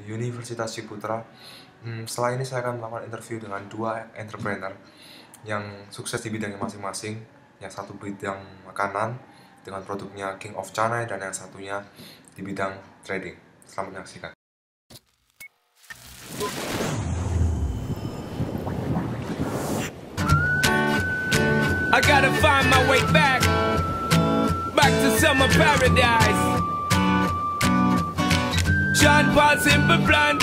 Universitas Ciputra. Setelah ini saya akan melakukan interview dengan dua entrepreneur yang sukses di bidangnya masing-masing. Yang satu bidang makanan dengan produknya King of China, dan yang satunya di bidang trading. Selamat menyaksikan. I gotta find my way back to summer paradise. John Paul Simple Plan.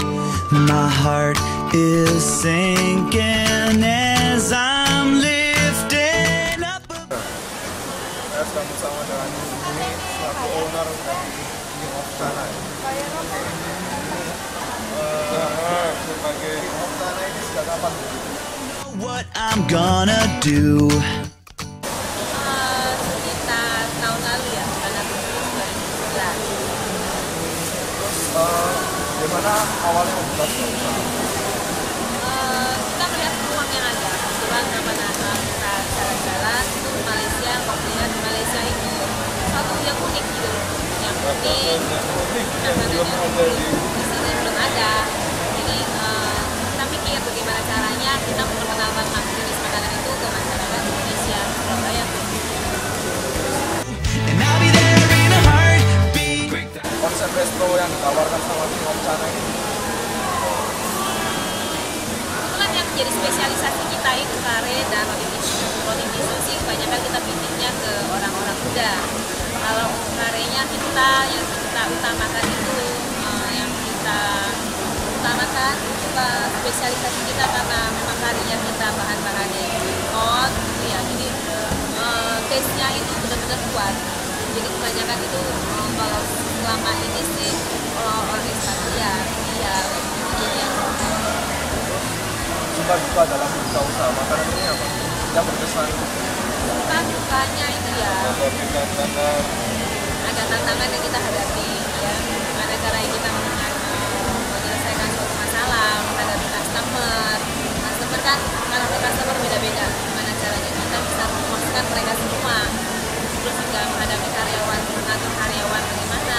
My heart is sinking as I'm lifting up. Saya sedang bersama dengan ini selaku owner dari King of China. Sebagai King of China ini sejak kapan? What I'm gonna do. Sekitar tahun lalu ya, pada 2011. Terus gimana awalnya membuat usaha? Kita melihat peluang yang ada. Kebetulan nama-nama kita jalan-jalan itu Malaysia, kemudian Malaysia itu satu yang unik gitu, yang unik. Di sini belum ada. Jadi kita pikir bagaimana caranya kita memperkenalkan jenis makanan itu ke masyarakat Indonesia, Surabaya. And I'll be there in a heartbeat. Konsep resto yang ditawarkan sama King of China ini Kebetulan yang menjadi spesialisasi kita itu kare dan roti tisu. Roti tisu sih kebanyakan kita bikinnya ke orang-orang muda. Kalau karenya kita yang kita utamakan itu spesialisasi kita karena memang karenya kita bahan-bahannya import gitu ya. Jadi taste-nya itu benar-benar kuat. Jadi kebanyakan itu kalau selama ini sih orang Islam ya suka dalam buka usaha makanan ini apa? Yang berkesan? suka dukanya itu ya ada tantangan yang kita hadapi ya, ada cara yang kita menyelesaikan suatu masalah menghadapi customer kan karakter customer beda-beda, gimana caranya kita bisa memuaskan mereka semua, terus juga menghadapi karyawan, mengatur karyawan bagaimana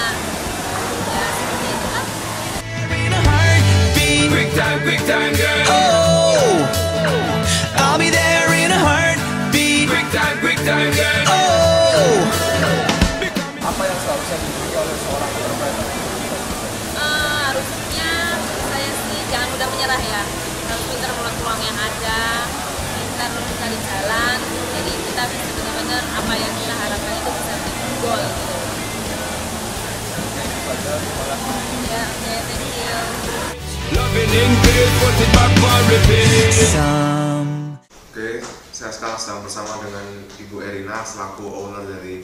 ya, seperti itu kan. In a heartbeat. Quick time, girl. Oh, I'll be there in a heartbeat. Quick time, girl. Oh. Apa yang seharusnya dimiliki oleh seorang entrepreneur? Harusnya saya sih jangan mudah menyerah ya, harus pintar melihat peluang yang ada, pintar mencari jalan, jadi kita bisa benar-benar apa yang kita harapkan itu bisa menjadi goal gitu. Ya, oke, thank you. Loving in bed, put it back on repeat. Oke, saya sekarang sedang bersama dengan Ibu Erina selaku owner dari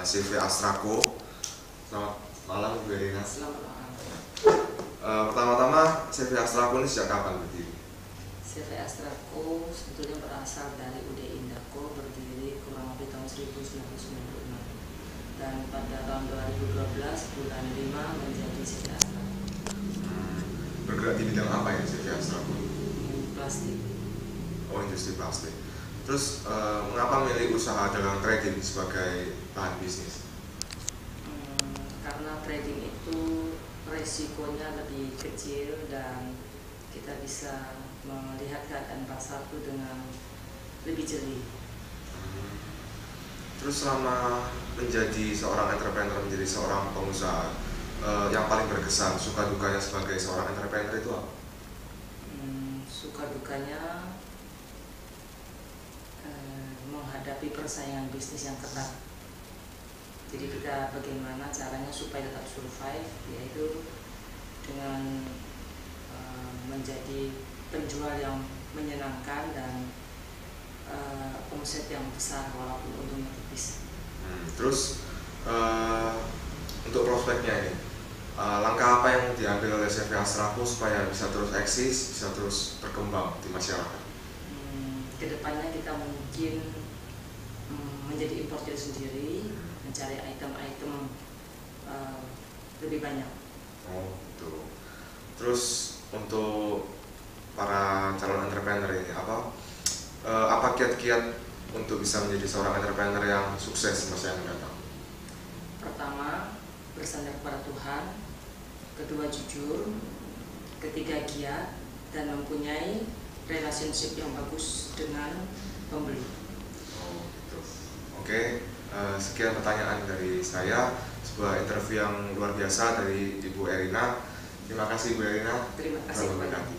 CV Astrako. Selamat malam Ibu Erina. Selamat malam. Pertama-tama CV Astrako ini sejak kapan berdiri? CV Astrako sebetulnya berasal dari UD Indako, berdiri kurang lebih tahun 1996, dan pada tahun 2012 bulan 5 menjadi CV Astrako. Bergerak di bidang apa ya CV Astrako? Plastik. Oh, industri plastik. Terus mengapa memilih usaha dalam trading sebagai bahan bisnis? Karena trading itu resikonya lebih kecil dan kita bisa melihat keadaan pasar itu dengan lebih jeli. Terus selama menjadi seorang entrepreneur, menjadi seorang pengusaha, yang paling berkesan suka dukanya sebagai seorang entrepreneur itu apa? Suka dukanya menghadapi persaingan bisnis yang ketat. Jadi kita bagaimana caranya supaya tetap survive, yaitu dengan menjadi penjual yang menyenangkan dan omset yang besar walaupun untungnya tipis. Terus untuk prospeknya ini, langkah apa yang diambil oleh CV Astrako supaya bisa terus eksis, bisa terus berkembang di masyarakat? Kedepannya kita mungkin menjadi importer sendiri, mencari item-item lebih banyak. Oh, gitu. Terus untuk para calon entrepreneur ini, apa kiat-kiat untuk bisa menjadi seorang entrepreneur yang sukses di masa yang mendatang? Pertama, bersandar kepada Tuhan. kedua jujur, ketiga giat, dan mempunyai relationship yang bagus dengan pembeli. Oh, gitu. Oke, sekian pertanyaan dari saya. Sebuah interview yang luar biasa dari Ibu Erina. Terima kasih Bu Erina. Terima kasih. Selamat berkati.